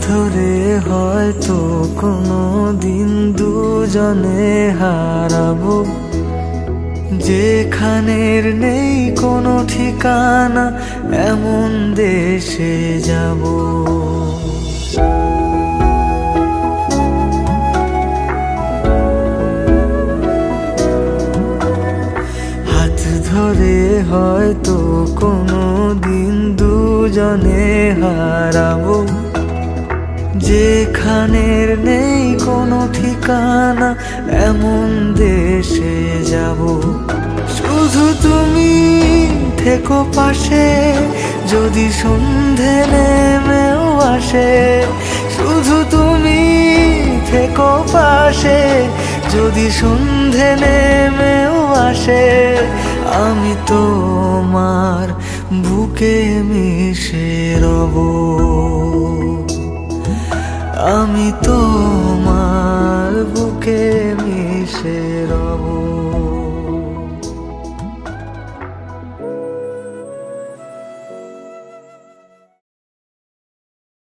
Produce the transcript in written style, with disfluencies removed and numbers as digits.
ধরে হয়তো কোনো দিন দুজনে হারাবো, যেখানের নেই কোনো ঠিকানা এমন দেশে যাব। হাত ধরে হয়তো কোনো দিন দুজনে হারাবো, যেখানের নেই কোনো ঠিকানা এমন দেশে যাব। শুধু তুমি থেকো পাশে যদি সন্ধে নেমেও আসে, শুধু তুমি থেকো পাশে যদি সন্ধে নেমেও আসে। আমি তোমার বুকে মিশে রব, আমি তোমার বুকে মিশে রব।